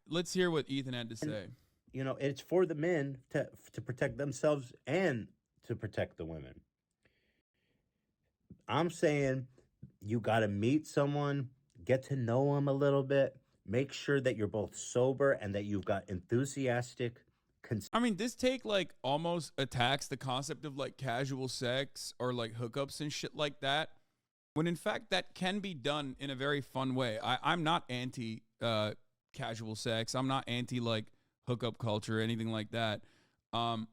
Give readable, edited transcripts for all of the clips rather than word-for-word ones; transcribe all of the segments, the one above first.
Let's hear what Ethan had to And say. it's for the men to protect themselves and to protect the women. I'm saying you got to meet someone, get to know them a little bit, make sure that you're both sober and that you've got enthusiastic I mean, this take like almost attacks the concept of like casual sex or like hookups and shit like that. When in fact that can be done in a very fun way. I'm not anti casual sex. I'm not anti like hookup culture or anything like that. Um,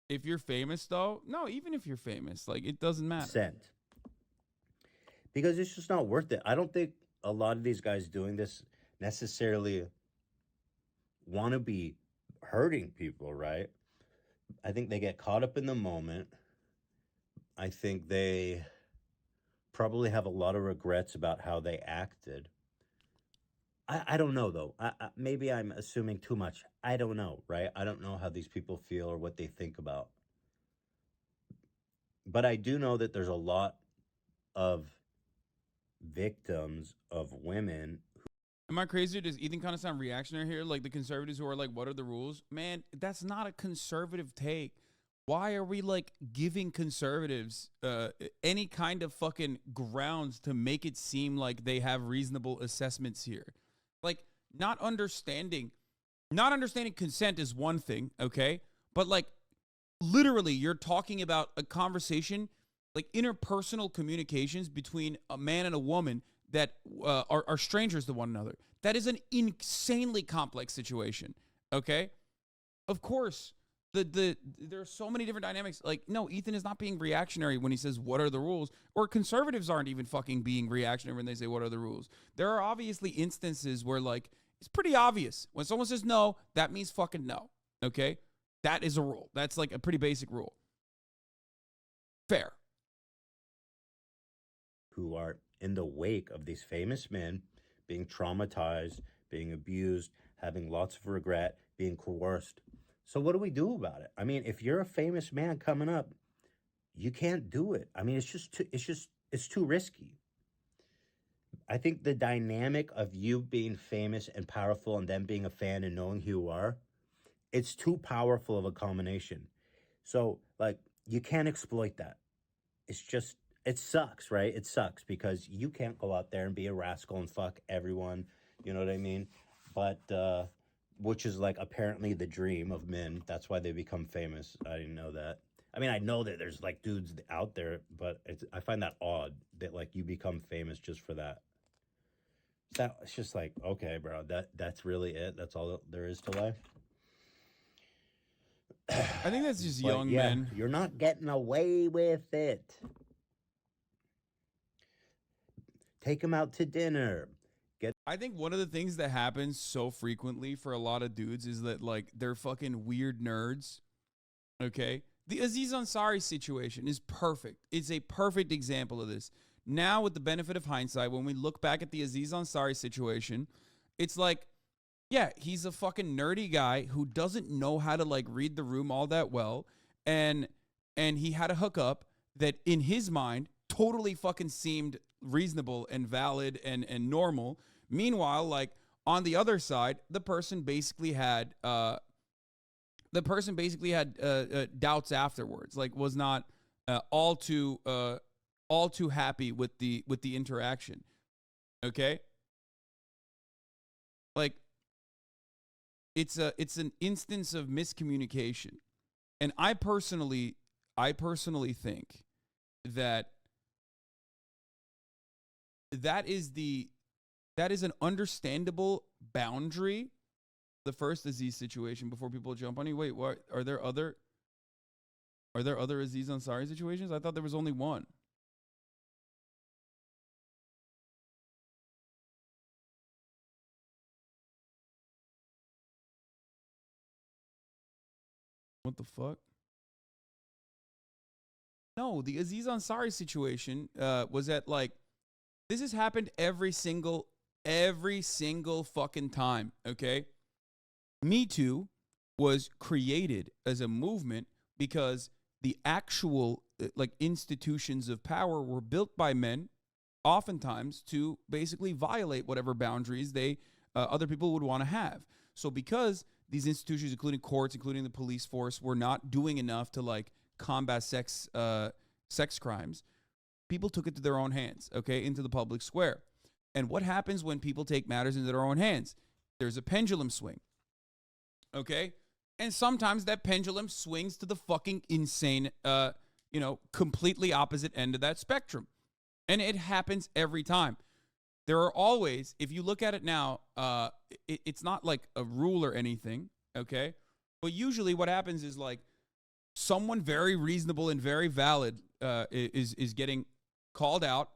if you're famous though, no, even if you're famous, like it doesn't matter. consent because it's just not worth it. I don't think a lot of these guys doing this necessarily want to be hurting people, right? I think they get caught up in the moment. I think they probably have a lot of regrets about how they acted. I don't know though. Maybe I'm assuming too much. I don't know, right? I don't know how these people feel or what they think about. But I do know that there's a lot of victims of women. Am I crazy? Or does Ethan kind of sound reactionary here? Like the conservatives who are like, what are the rules? Man, that's not a conservative take. Why are we like giving conservatives any kind of fucking grounds to make it seem like they have reasonable assessments here? Like not understanding, not understanding consent is one thing, okay? But like literally you're talking about a conversation, like interpersonal communications between a man and a woman that are strangers to one another. That is an insanely complex situation. Okay, of course, there are so many different dynamics. Like, no, Ethan is not being reactionary when he says what are the rules, or conservatives aren't even fucking being reactionary when they say what are the rules. There are obviously instances where like it's pretty obvious when someone says no, that means fucking no. Okay, that is a rule. That's like a pretty basic rule. Fair. Who are in the wake of these famous men being traumatized, being abused, having lots of regret, being coerced. So what do we do about it? I mean, if you're a famous man coming up, you can't do it. I mean, it's too risky. I think the dynamic of you being famous and powerful and then being a fan and knowing who you are, it's too powerful of a combination. So like you can't exploit that. It's just it sucks, right? It sucks because you can't go out there and be a rascal and fuck everyone. You know what I mean? But which is like apparently the dream of men. That's why they become famous. I didn't know that. I mean, I know that there's like dudes out there, but I find that odd that like you become famous just for that. It's just like okay, bro. That's really it. That's all there is to life. I think that's just But young yeah, men. you're not getting away with it. Take them out to dinner. I think one of the things that happens so frequently for a lot of dudes is that like they're fucking weird nerds. Okay. The Aziz Ansari situation is perfect. It's a perfect example of this. Now, with the benefit of hindsight, when we look back at the Aziz Ansari situation, it's like, yeah, he's a fucking nerdy guy who doesn't know how to like read the room all that well. And he had a hookup that in his mind totally fucking seemed reasonable and valid and normal. Meanwhile, like on the other side, the person basically had doubts afterwards. Like was not all too happy with the interaction. Okay, like it's an instance of miscommunication, and I personally think that that is the that is an understandable boundary. The first Aziz situation before people jump on you. Wait, what are there other Aziz Ansari situations? I thought there was only one. What the fuck? No, the Aziz Ansari situation was that like this has happened every single fucking time, okay? Me Too was created as a movement because the actual like institutions of power were built by men oftentimes to basically violate whatever boundaries they other people would want to have. So because these institutions, including courts, including the police force, were not doing enough to like combat sex crimes, people took it to their own hands, okay, into the public square. And what happens when people take matters into their own hands? There's a pendulum swing, okay? And sometimes that pendulum swings to the fucking insane, completely opposite end of that spectrum. And it happens every time. There are always, if you look at it now, it's not like a rule or anything, okay? But usually what happens is like someone very reasonable and very valid is getting called out,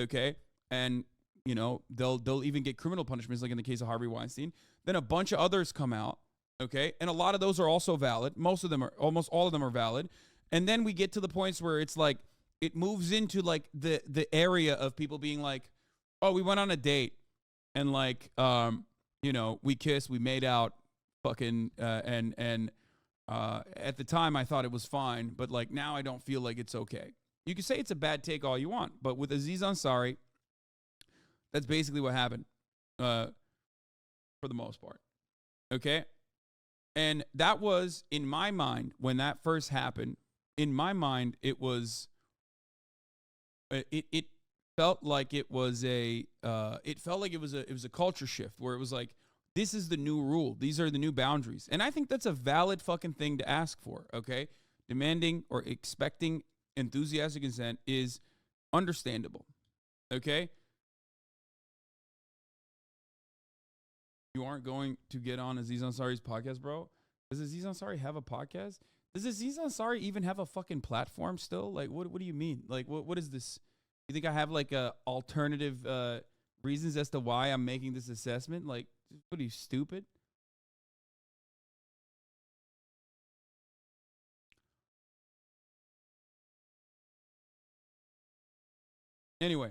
okay? And, they'll even get criminal punishments, like in the case of Harvey Weinstein. Then a bunch of others come out, okay? And a lot of those are also valid. Almost all of them are valid. And then we get to the points where it's like, it moves into like the area of people being like, oh, we went on a date and like, we kissed, we made out, fucking, and at the time I thought it was fine, but like now I don't feel like it's okay. You can say it's a bad take all you want, but with Aziz Ansari, that's basically what happened, for the most part. Okay. And that was, in my mind, when that first happened, in my mind, it felt like it was a culture shift where it was like, this is the new rule. These are the new boundaries. And I think that's a valid fucking thing to ask for, okay? Demanding or expecting enthusiastic consent is understandable, okay? You aren't going to get on Aziz Ansari's podcast, bro? Does Aziz Ansari have a podcast? Does Aziz Ansari even have a fucking platform still? Like, what do you mean? Like, what is this? You think I have like alternative reasons as to why I'm making this assessment? Like, what are you, stupid? Anyway.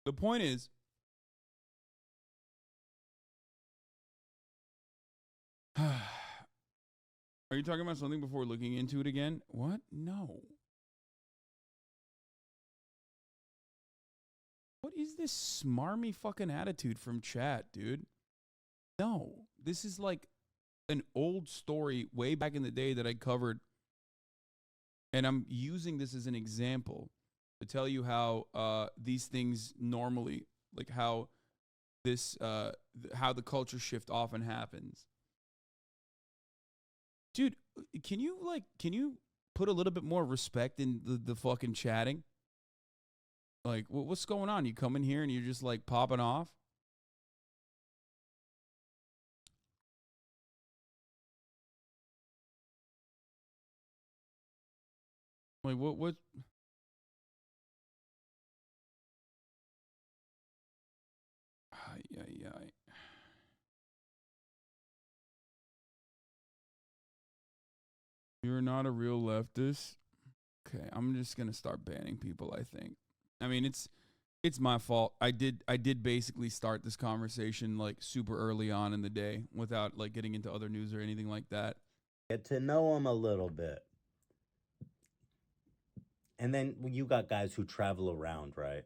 The point is, are you talking about something before looking into it again? What? No. What is this smarmy fucking attitude from chat, dude? No. This is like an old story way back in the day that I covered. And I'm using this as an example to tell you how these things normally, like how the culture shift often happens. Dude, can you put a little bit more respect in the fucking chatting? Like, what's going on? You come in here and you're just like popping off? Like, what? Yeah. You're not a real leftist? Okay, I'm just going to start banning people, I think. I mean, it's my fault. I did basically start this conversation like super early on in the day without like getting into other news or anything like that. Get to know them a little bit. And then you got guys who travel around, right?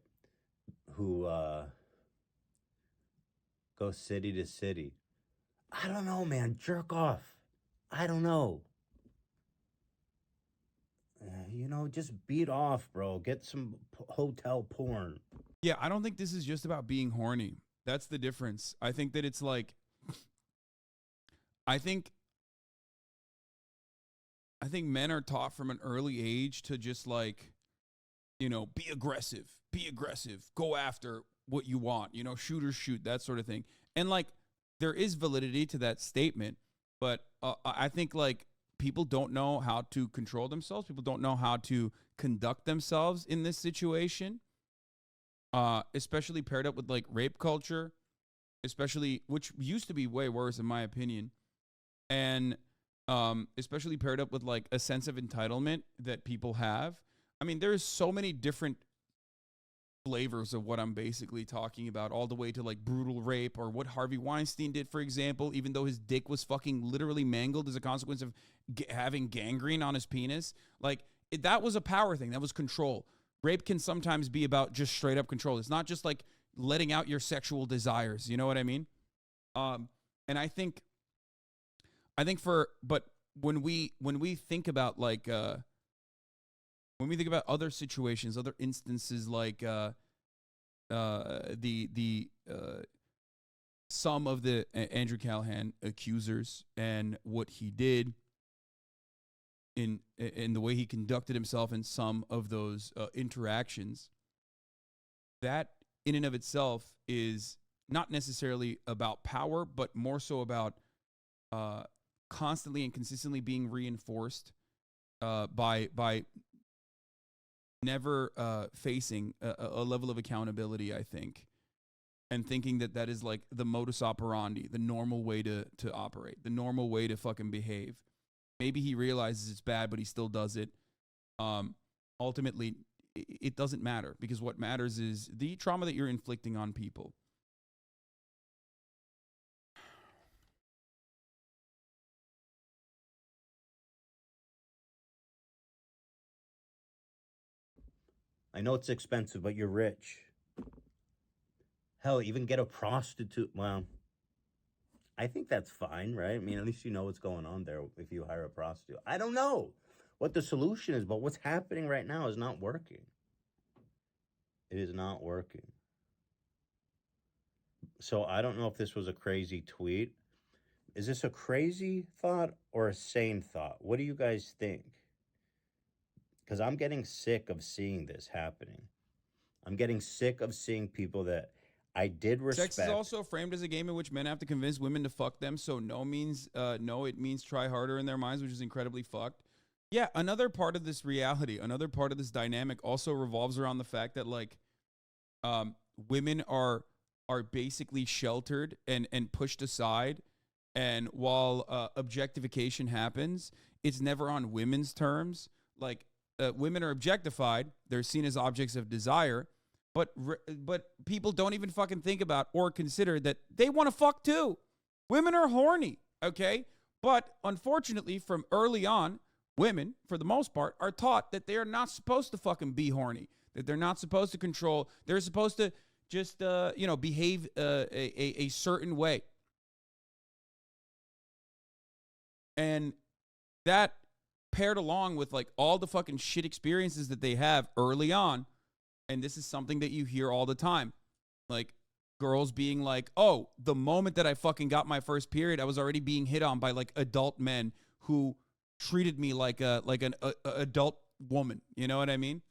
Who go city to city. I don't know, man. Jerk off. I don't know. Just beat off, bro. Get some hotel porn. Yeah, I don't think this is just about being horny. That's the difference. I think that it's like, I think men are taught from an early age to just like, be aggressive, go after what you want, shoot or shoot, that sort of thing. And like, there is validity to that statement, but I think like people don't know how to control themselves. People don't know how to conduct themselves in this situation, especially paired up with like rape culture, which used to be way worse in my opinion. And especially paired up with like a sense of entitlement that people have. I mean, there's so many different flavors of what I'm basically talking about, all the way to like brutal rape or what Harvey Weinstein did, for example, even though his dick was fucking literally mangled as a consequence of having gangrene on his penis. Like, that was a power thing. That was control. Rape can sometimes be about just straight up control. It's not just like letting out your sexual desires. You know what I mean? And I think but when we think about like, when we think about other situations, other instances, like some of the Andrew Callahan accusers and what he did in the way he conducted himself in some of those interactions, that in and of itself is not necessarily about power, but more so about constantly and consistently being reinforced by never facing a level of accountability, I think, and thinking that that is like the modus operandi, the normal way to operate, the normal way to fucking behave. Maybe he realizes it's bad, but he still does it. Ultimately, it doesn't matter, because what matters is the trauma that you're inflicting on people. I know it's expensive, but you're rich. Hell, even get a prostitute. Well, I think that's fine, right? I mean, at least you know what's going on there if you hire a prostitute. I don't know what the solution is, but what's happening right now is not working. It is not working. So I don't know if this was a crazy tweet. Is this a crazy thought or a sane thought? What do you guys think? Because I'm getting sick of seeing this happening. I'm getting sick of seeing people that I did respect. Sex is also framed as a game in which men have to convince women to fuck them. So no means no, it means try harder in their minds, which is incredibly fucked. Yeah, another part of this reality, another part of this dynamic also revolves around the fact that like women are basically sheltered and pushed aside. And while objectification happens, it's never on women's terms. Like, women are objectified. They're seen as objects of desire. But people don't even fucking think about or consider that they want to fuck too. Women are horny, okay? But unfortunately, from early on, women, for the most part, are taught that they are not supposed to fucking be horny, that they're not supposed to control. They're supposed to just, behave a certain way. And that paired along with like all the fucking shit experiences that they have early on. And this is something that you hear all the time. Like girls being like, oh, the moment that I fucking got my first period, I was already being hit on by like adult men who treated me like an adult woman. You know what I mean?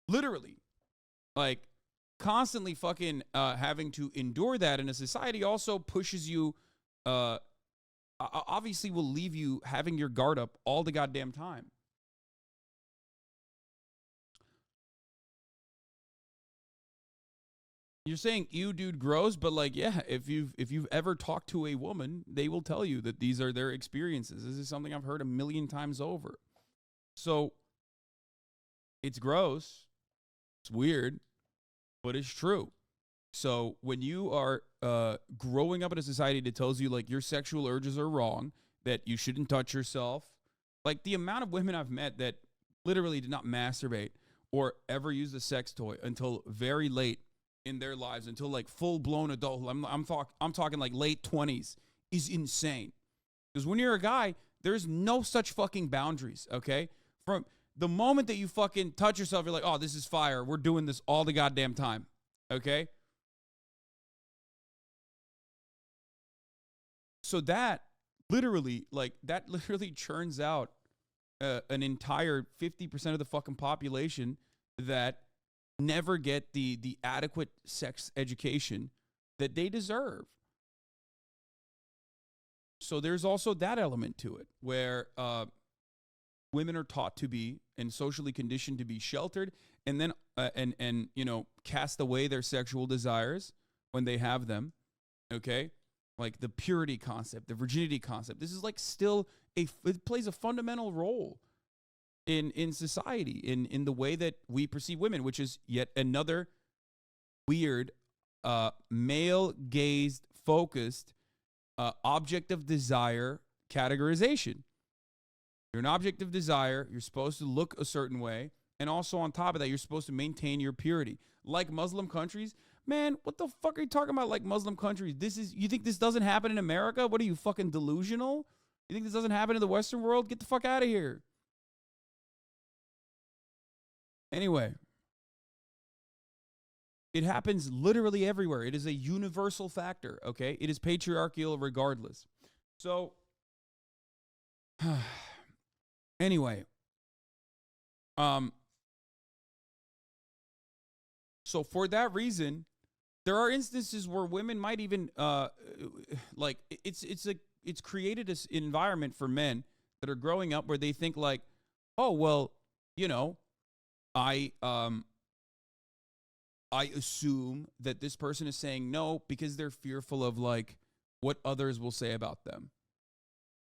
Literally. Like constantly fucking having to endure that in a society also pushes you, obviously will leave you having your guard up all the goddamn time. You're saying ew, dude, gross, but like, yeah, if you've ever talked to a woman, they will tell you that these are their experiences. This is something I've heard a million times over. So it's gross, it's weird, but it's true. So when you are growing up in a society that tells you like your sexual urges are wrong, that you shouldn't touch yourself, like the amount of women I've met that literally did not masturbate or ever use a sex toy until very late in their lives, until like full blown adulthood. I'm talking like late 20s, is insane. Because when you're a guy, there's no such fucking boundaries. Okay, from the moment that you fucking touch yourself, you're like, oh, this is fire. We're doing this all the goddamn time. Okay. So that literally churns out an entire 50% of the fucking population that never get the adequate sex education that they deserve. So there's also that element to it where women are taught to be and socially conditioned to be sheltered, and then and cast away their sexual desires when they have them. Okay. Like the purity concept, the virginity concept. This is like still it plays a fundamental role in society, in the way that we perceive women, which is yet another weird male gazed focused object of desire categorization. You're an object of desire. You're supposed to look a certain way. And also on top of that, you're supposed to maintain your purity. Like Muslim countries, man, what the fuck are you talking about like Muslim countries? You think this doesn't happen in America? What are you, fucking delusional? You think this doesn't happen in the Western world? Get the fuck out of here. Anyway, it happens literally everywhere. It is a universal factor, okay? It is patriarchal regardless. So, anyway, so for that reason, there are instances where women might even like it's created this environment for men that are growing up where they think like, oh well, you know, I assume that this person is saying no because they're fearful of like what others will say about them.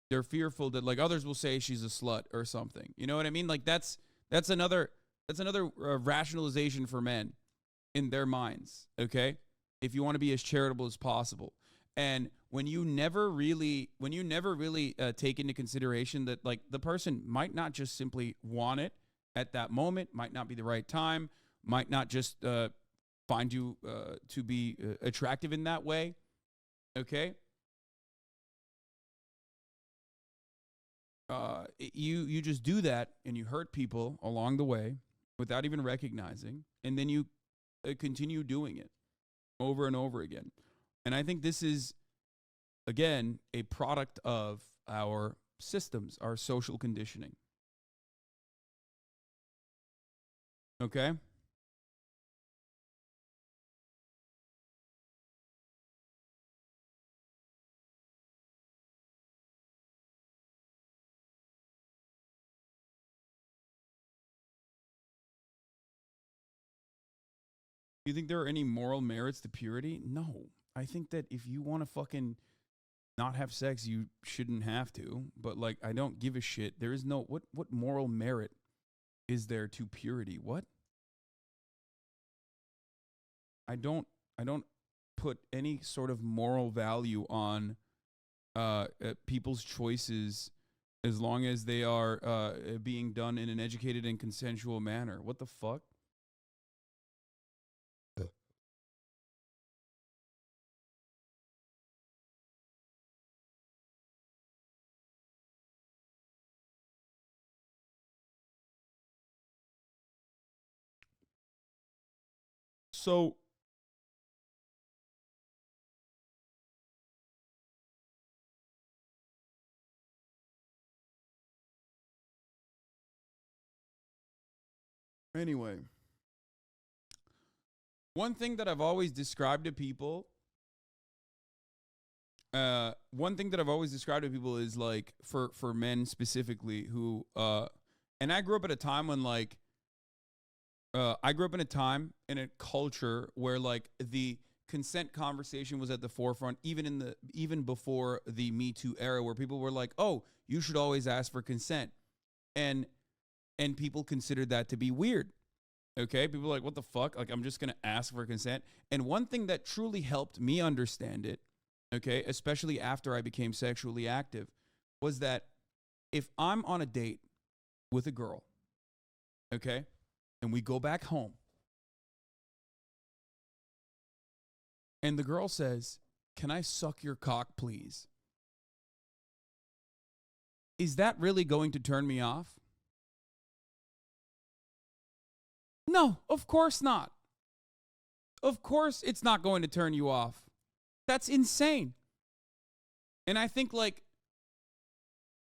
They're fearful that like others will say she's a slut or something. You know what I mean? Like that's another rationalization for men in their minds. Okay, if you want to be as charitable as possible, and when you never really take into consideration that like the person might not just simply want it at that moment, might not be the right time, might not just find you to be attractive in that way. Okay. You just do that and you hurt people along the way without even recognizing, and then you continue doing it over and over again. And I think this is, again, a product of our systems, our social conditioning. Okay? You think there are any moral merits to purity? No. I think that if you want to fucking not have sex, you shouldn't have to. But like, I don't give a shit. There is no what moral merit is there to purity? What? I don't put any sort of moral value on people's choices as long as they are being done in an educated and consensual manner. What the fuck? So anyway, one thing that I've always described to people, is like for men specifically who, and I grew up at a time when like, I grew up in a time in a culture where like the consent conversation was at the forefront, even before the Me Too era, where people were like, "Oh, you should always ask for consent," and people considered that to be weird. Okay, people were like, "What the fuck? Like, I'm just gonna ask for consent." And one thing that truly helped me understand it, okay, especially after I became sexually active, was that if I'm on a date with a girl, okay, and we go back home, and the girl says, "Can I suck your cock, please?" Is that really going to turn me off? No, of course not. Of course it's not going to turn you off. That's insane. And I think like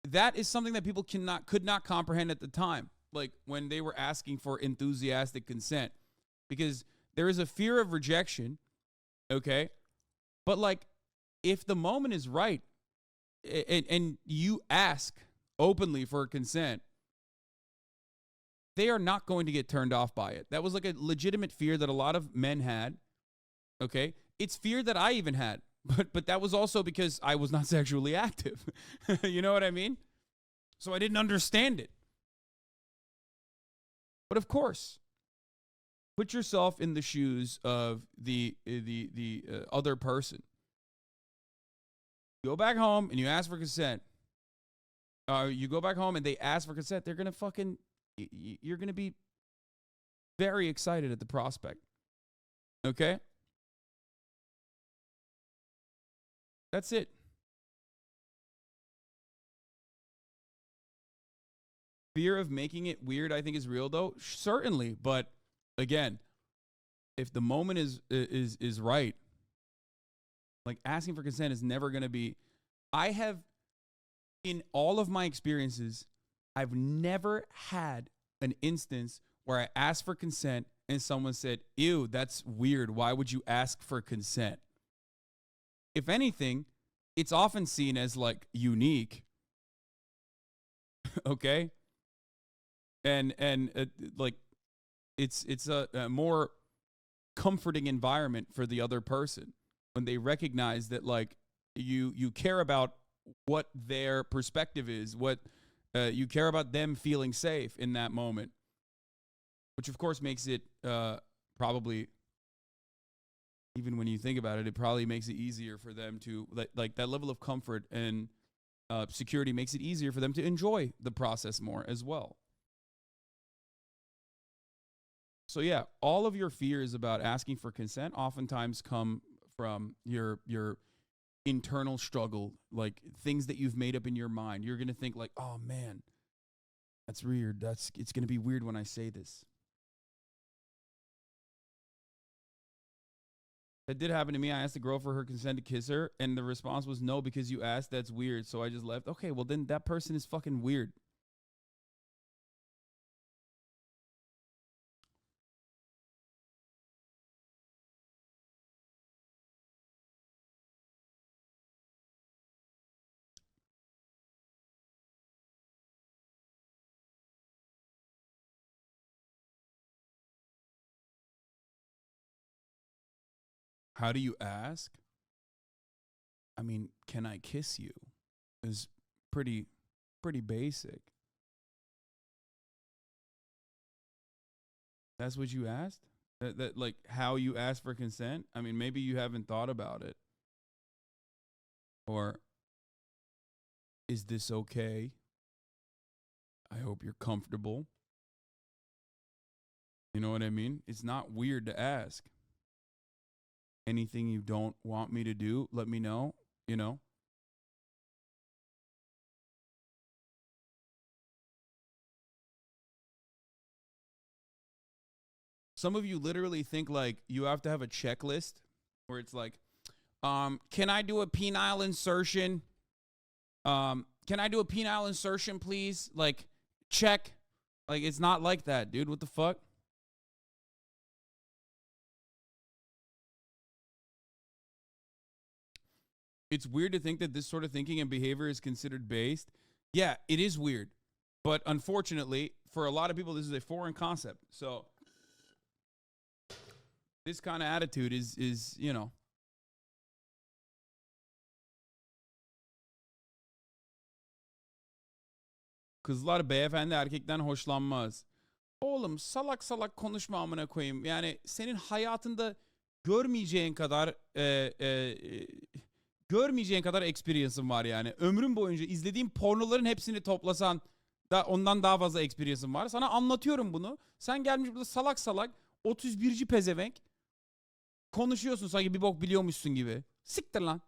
that is something that people could not comprehend at the time, like when they were asking for enthusiastic consent, because there is a fear of rejection, okay? But like if the moment is right and you ask openly for consent, they are not going to get turned off by it. That was like a legitimate fear that a lot of men had, okay? It's fear that I even had, but that was also because I was not sexually active. You know what I mean? So I didn't understand it. But of course, put yourself in the shoes of the other person. Go back home and you ask for consent. You go back home and they ask for consent. They're gonna you're gonna be very excited at the prospect. Okay? That's it. Fear of making it weird, I think, is real, though. Certainly, but again, if the moment is right, like asking for consent is never going to be. I have, in all of my experiences, I've never had an instance where I asked for consent and someone said, "Ew, that's weird. Why would you ask for consent?" If anything, it's often seen as like unique. Okay? And like it's a more comforting environment for the other person when they recognize that like you care about what their perspective is, what you care about them feeling safe in that moment, which of course makes it probably, even when you think about it, it probably makes it easier for them to like that level of comfort and security makes it easier for them to enjoy the process more as well. So yeah, all of your fears about asking for consent oftentimes come from your internal struggle, like things that you've made up in your mind. You're going to think like, "Oh man, that's weird. It's going to be weird when I say this." That did happen to me. I asked a girl for her consent to kiss her, and the response was no because you asked. That's weird. So I just left. Okay, well then that person is fucking weird. How do you ask? I mean, can I kiss you? Is pretty basic. That's what you asked? That like how you ask for consent? I mean, maybe you haven't thought about it. Or is this okay? I hope you're comfortable. You know what I mean? It's not weird to ask. Anything you don't want me to do, let me know, you know? Some of you literally think like you have to have a checklist where it's like, can I do a penile insertion? Can I do a penile insertion, please? Like, check. Like, it's not like that, dude. What the fuck? It's weird to think that this sort of thinking and behavior is considered based. Yeah, it is weird. But unfortunately, for a lot of people, this is a foreign concept. So this kind of attitude is, you know. Kızlar beyefendi erkekten hoşlanmaz. Oğlum salak salak konuşma amına koyayım. Yani senin hayatında görmeyeceğin kadar görmeyeceğin kadar experience'ın var yani. Ömrüm boyunca izlediğim pornoların hepsini toplasan da ondan daha fazla experience'ın var. Sana anlatıyorum bunu. Sen gelmiş burada salak salak 31'ci pezevenk konuşuyorsun sanki bir bok biliyormuşsun gibi. Siktir lan.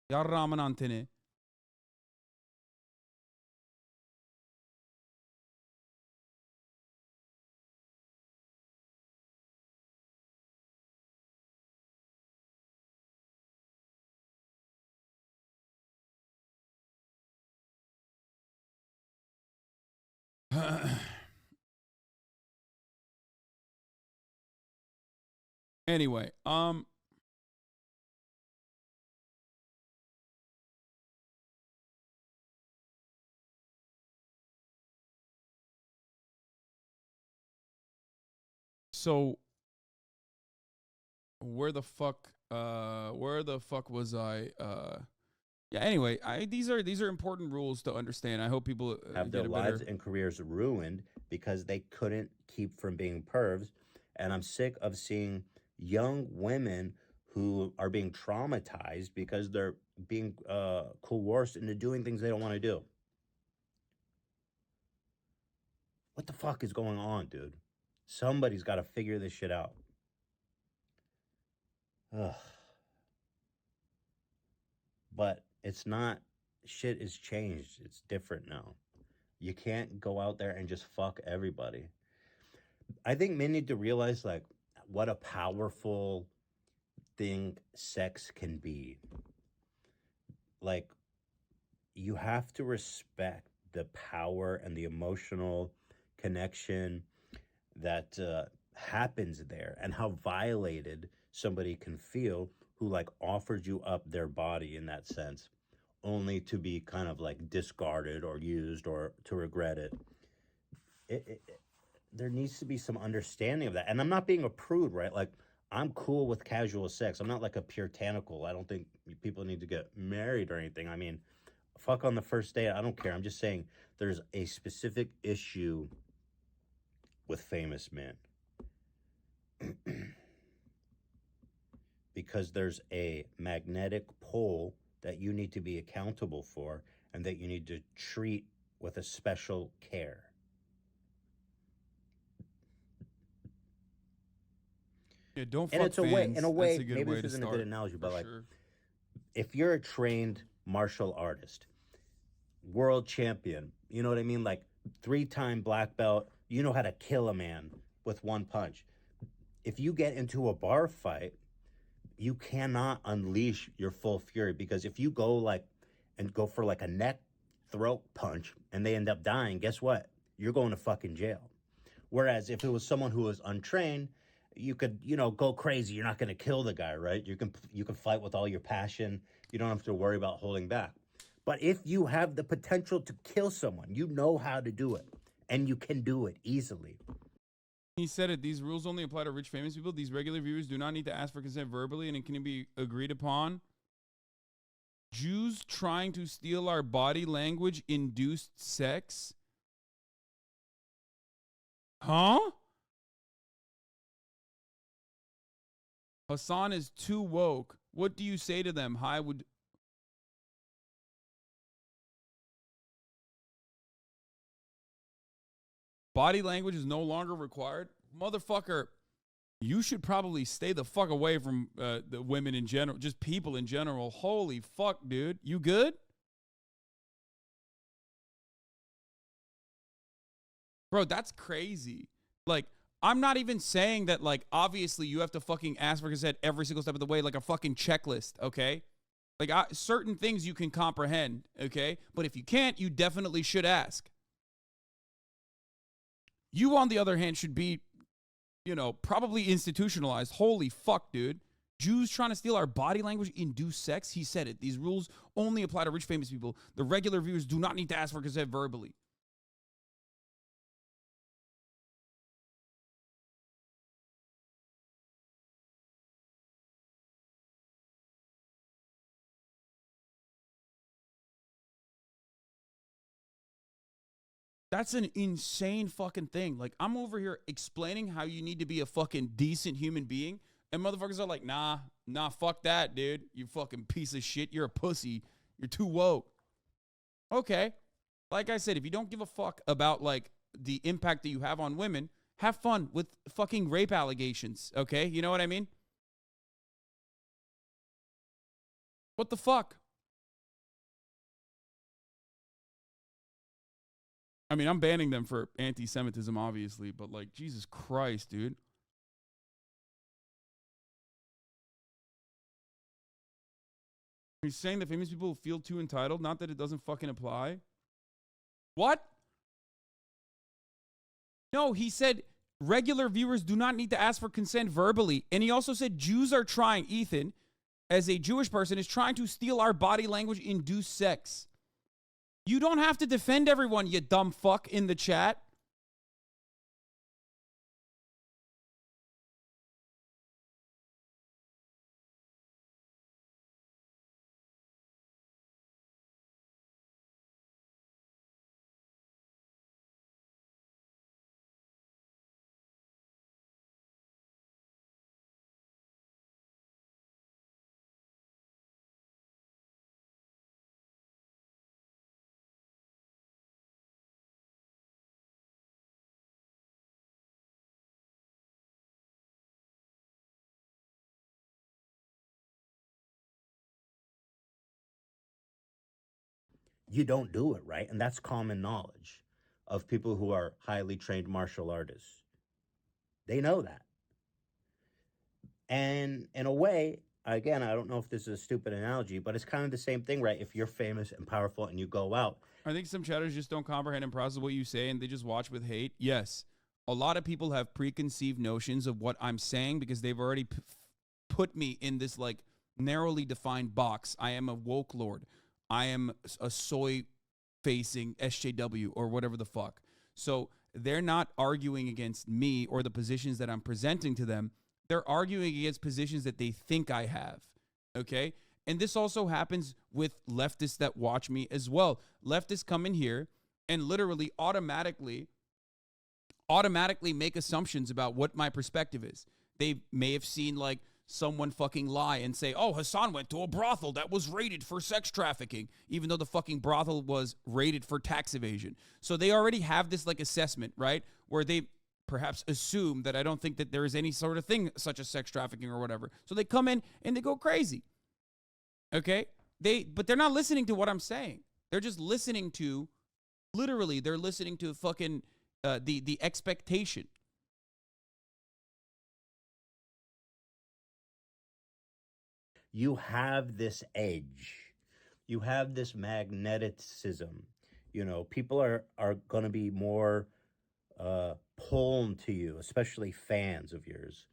Yarrağımın anteni. Anyway, so where the fuck was I Yeah. Anyway, these are important rules to understand. I hope people have their get a lives better. and careers ruined because they couldn't keep from being pervs. And I'm sick of seeing young women who are being traumatized because they're being coerced into doing things they don't want to do. What the fuck is going on, dude? Somebody's got to figure this shit out. Ugh. But it's not, shit is changed. It's different now. You can't go out there and just fuck everybody. I think men need to realize like what a powerful thing sex can be. Like you have to respect the power and the emotional connection that happens there and how violated somebody can feel who like offers you up their body in that sense only to be kind of like discarded or used or to regret it. There needs to be some understanding of that. And I'm not being a prude, right? Like, I'm cool with casual sex. I'm not like a puritanical. I don't think people need to get married or anything. I mean, fuck on the first date. I don't care. I'm just saying there's a specific issue with famous men because there's a magnetic pull that you need to be accountable for and that you need to treat with a special care. Yeah, don't And fuck it's a way, in a fans. That's way, a good maybe way this to isn't a good start, analogy, for but like sure. if you're a trained martial artist, world champion, you know what I mean? Like 3-time black belt, you know how to kill a man with one punch. If you get into a bar fight, you cannot unleash your full fury because if you go like and go for like a neck throat punch and they end up dying, guess what? You're going to fucking jail. Whereas if it was someone who was untrained, you could, go crazy. You're not going to kill the guy, right? You can fight with all your passion. You don't have to worry about holding back. But if you have the potential to kill someone, you know how to do it, and you can do it easily. He said it. These rules only apply to rich, famous people. These regular viewers do not need to ask for consent verbally, and it can be agreed upon. Jews trying to steal our body language induced sex? Huh? Hasan is too woke. What do you say to them? Hi, would. Body language is no longer required? Motherfucker, you should probably stay the fuck away from the women in general, just people in general. Holy fuck, dude. You good? Bro, that's crazy. Like, I'm not even saying that, like, obviously you have to fucking ask for consent every single step of the way, like a fucking checklist, okay? Like, certain things you can comprehend, okay? But if you can't, you definitely should ask. You, on the other hand, should be, probably institutionalized. Holy fuck, dude. Jews trying to steal our body language, induce sex? He said it. These rules only apply to rich, famous people. The regular viewers do not need to ask for consent verbally. That's an insane fucking thing. Like, I'm over here explaining how you need to be a fucking decent human being, and motherfuckers are like, nah, fuck that, dude. You fucking piece of shit. You're a pussy. You're too woke. Okay. Like I said, if you don't give a fuck about, like, the impact that you have on women, have fun with fucking rape allegations, okay? You know what I mean? What the fuck? I mean, I'm banning them for anti-Semitism, obviously, but, like, Jesus Christ, dude. He's saying that famous people feel too entitled, not that it doesn't fucking apply. What? No, he said regular viewers do not need to ask for consent verbally. And he also said Jews are trying, Ethan, as a Jewish person, is trying to steal our body language, induce sex. You don't have to defend everyone, you dumb fuck, in the chat. you don't do it, right? And that's common knowledge of people who are highly trained martial artists. They know that. And in a way, again, I don't know if this is a stupid analogy, but it's kind of the same thing, right? If you're famous and powerful and you go out, I think some chatters just don't comprehend and process what you say, and they just watch with hate. Yes, a lot of people have preconceived notions of what I'm saying because they've already put me in this like narrowly defined box. I am a woke lord. I am a soy facing SJW or whatever the fuck. So they're not arguing against me or the positions that I'm presenting to them. They're arguing against positions that they think I have. Okay. And this also happens with leftists that watch me as well. Leftists come in here and literally automatically make assumptions about what my perspective is. They may have seen like someone fucking lie and say, oh, Hasan went to a brothel that was raided for sex trafficking, even though the fucking brothel was raided for tax evasion. So they already have this like assessment, right? Where they perhaps assume that I don't think that there is any sort of thing such as sex trafficking or whatever. So they come in and they go crazy. Okay? But they're not listening to what I'm saying. They're just listening to, literally, they're listening to fucking the expectation. you have this edge, you have this magneticism. You know, people are going to be more pulled to you, especially fans of yours.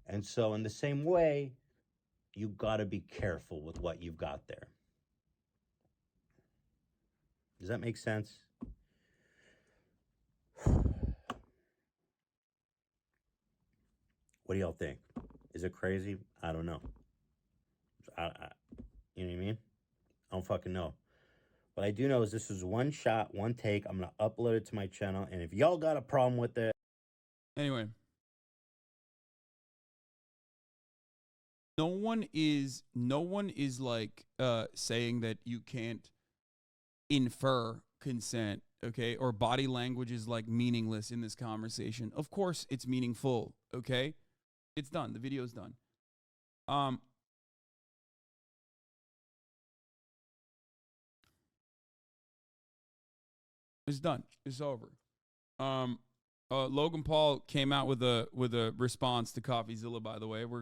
And so, in the same way, you got to be careful with what you've got there. Does that make sense? What do y'all think? Is it crazy? I don't know. You know what I mean? I don't fucking know. What I do know is this is one shot, one take. I'm going to upload it to my channel. And if y'all got a problem with it. Anyway. No one is like saying that you can't infer consent, okay? Or body language is like meaningless in this conversation. Of course it's meaningful, okay? It's done. The video's done. It's done. It's over. Logan Paul came out with a response to CoffeeZilla, by the way. We're